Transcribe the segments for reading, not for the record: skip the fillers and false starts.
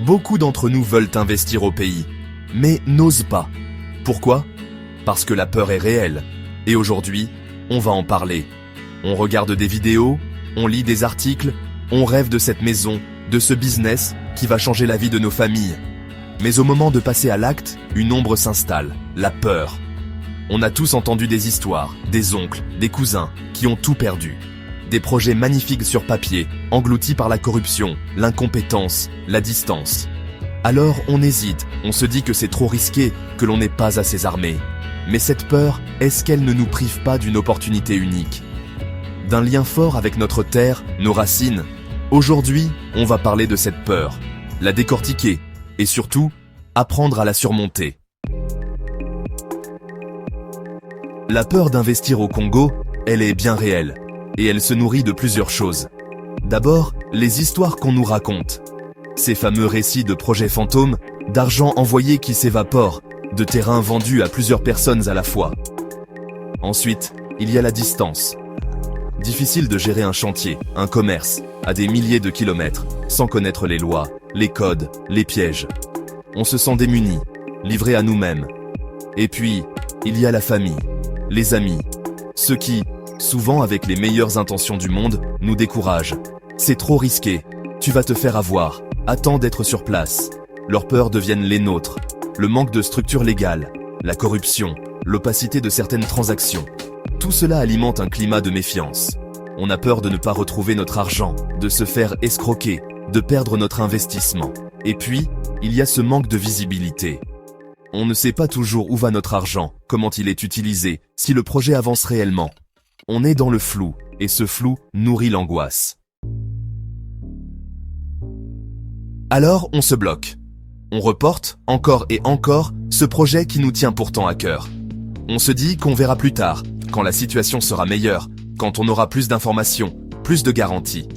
Beaucoup d'entre nous veulent investir au pays, mais n'osent pas. Pourquoi? Parce que la peur est réelle. Et aujourd'hui, on va en parler. On regarde des vidéos, on lit des articles, on rêve de cette maison, de ce business qui va changer la vie de nos familles. Mais au moment de passer à l'acte, une ombre s'installe, la peur. On a tous entendu des histoires, des oncles, des cousins, qui ont tout perdu. Des projets magnifiques sur papier, engloutis par la corruption, l'incompétence, la distance. Alors on hésite, on se dit que c'est trop risqué, que l'on n'est pas assez armé. Mais cette peur, est-ce qu'elle ne nous prive pas d'une opportunité unique? D'un lien fort avec notre terre, nos racines? Aujourd'hui, on va parler de cette peur, la décortiquer, et surtout, apprendre à la surmonter. La peur d'investir au Congo, elle est bien réelle, et elle se nourrit de plusieurs choses. D'abord, les histoires qu'on nous raconte. Ces fameux récits de projets fantômes, d'argent envoyé qui s'évapore, de terrains vendus à plusieurs personnes à la fois. Ensuite, il y a la distance. Difficile de gérer un chantier, un commerce, à des milliers de kilomètres, sans connaître les lois, les codes, les pièges. On se sent démuni, livré à nous-mêmes. Et puis, il y a la famille, les amis, ceux qui, souvent avec les meilleures intentions du monde, nous découragent. C'est trop risqué, tu vas te faire avoir, attends d'être sur place. Leurs peurs deviennent les nôtres. Le manque de structure légale, la corruption, l'opacité de certaines transactions. Tout cela alimente un climat de méfiance. On a peur de ne pas retrouver notre argent, de se faire escroquer, de perdre notre investissement. Et puis, il y a ce manque de visibilité. On ne sait pas toujours où va notre argent, comment il est utilisé, si le projet avance réellement. On est dans le flou, et ce flou nourrit l'angoisse. Alors, on se bloque. On reporte, encore et encore, ce projet qui nous tient pourtant à cœur. On se dit qu'on verra plus tard, quand la situation sera meilleure, quand on aura plus d'informations, plus de garanties.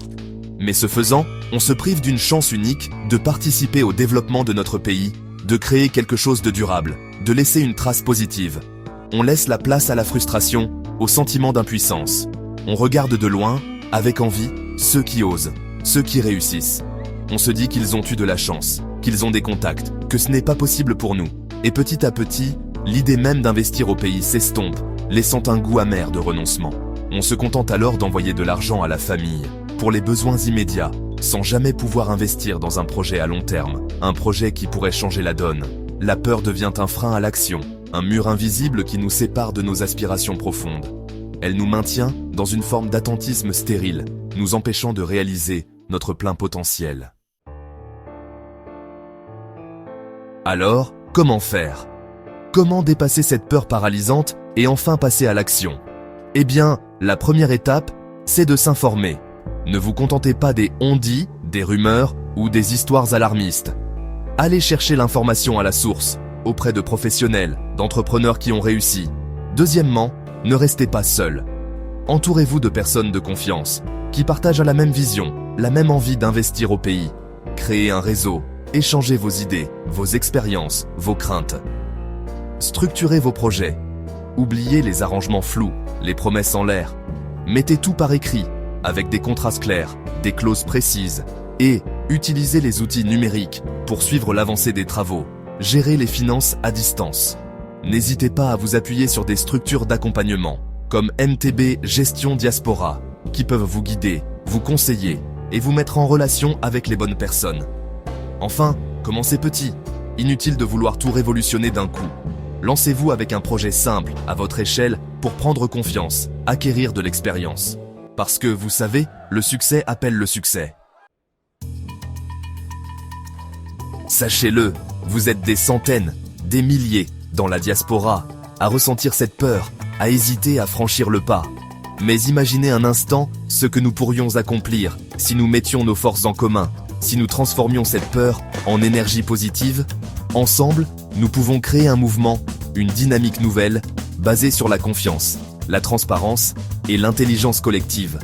Mais ce faisant, on se prive d'une chance unique de participer au développement de notre pays, de créer quelque chose de durable, de laisser une trace positive. On laisse la place à la frustration, au sentiment d'impuissance. On regarde de loin, avec envie, ceux qui osent, ceux qui réussissent. On se dit qu'ils ont eu de la chance, qu'ils ont des contacts, que ce n'est pas possible pour nous. Et petit à petit, l'idée même d'investir au pays s'estompe, laissant un goût amer de renoncement. On se contente alors d'envoyer de l'argent à la famille, pour les besoins immédiats, sans jamais pouvoir investir dans un projet à long terme, un projet qui pourrait changer la donne. La peur devient un frein à l'action, un mur invisible qui nous sépare de nos aspirations profondes. Elle nous maintient dans une forme d'attentisme stérile, nous empêchant de réaliser notre plein potentiel. Alors, comment faire? Comment dépasser cette peur paralysante et enfin passer à l'action? Eh bien, la première étape, c'est de s'informer. Ne vous contentez pas des on-dit, des rumeurs ou des histoires alarmistes. Allez chercher l'information à la source, auprès de professionnels, d'entrepreneurs qui ont réussi. Deuxièmement, ne restez pas seul. Entourez-vous de personnes de confiance, qui partagent la même vision, la même envie d'investir au pays. Créez un réseau, échangez vos idées, vos expériences, vos craintes. Structurez vos projets. Oubliez les arrangements flous, les promesses en l'air. Mettez tout par écrit, avec des contrats clairs, des clauses précises, et utilisez les outils numériques pour suivre l'avancée des travaux. Gérez les finances à distance. N'hésitez pas à vous appuyer sur des structures d'accompagnement, comme MTB Gestion Diaspora, qui peuvent vous guider, vous conseiller et vous mettre en relation avec les bonnes personnes. Enfin, commencez petit. Inutile de vouloir tout révolutionner d'un coup. Lancez-vous avec un projet simple, à votre échelle, pour prendre confiance, acquérir de l'expérience. Parce que, vous savez, le succès appelle le succès. Sachez-le, vous êtes des centaines, des milliers, dans la diaspora, à ressentir cette peur, à hésiter à franchir le pas. Mais imaginez un instant ce que nous pourrions accomplir si nous mettions nos forces en commun, si nous transformions cette peur en énergie positive. Ensemble, nous pouvons créer un mouvement, une dynamique nouvelle, basée sur la confiance, la transparence et l'intelligence collective.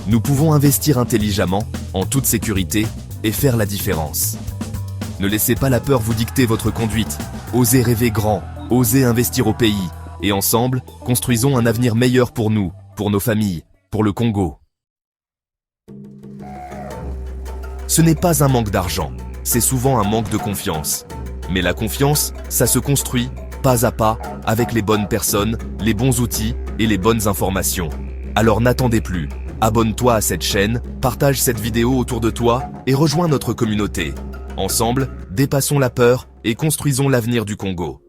Nous pouvons investir intelligemment, en toute sécurité, et faire la différence. Ne laissez pas la peur vous dicter votre conduite. Osez rêver grand, osez investir au pays. Et ensemble, construisons un avenir meilleur pour nous, pour nos familles, pour le Congo. Ce n'est pas un manque d'argent, c'est souvent un manque de confiance. Mais la confiance, ça se construit, pas à pas, avec les bonnes personnes, les bons outils et les bonnes informations. Alors n'attendez plus, abonne-toi à cette chaîne, partage cette vidéo autour de toi et rejoins notre communauté. Ensemble, dépassons la peur et construisons l'avenir du Congo.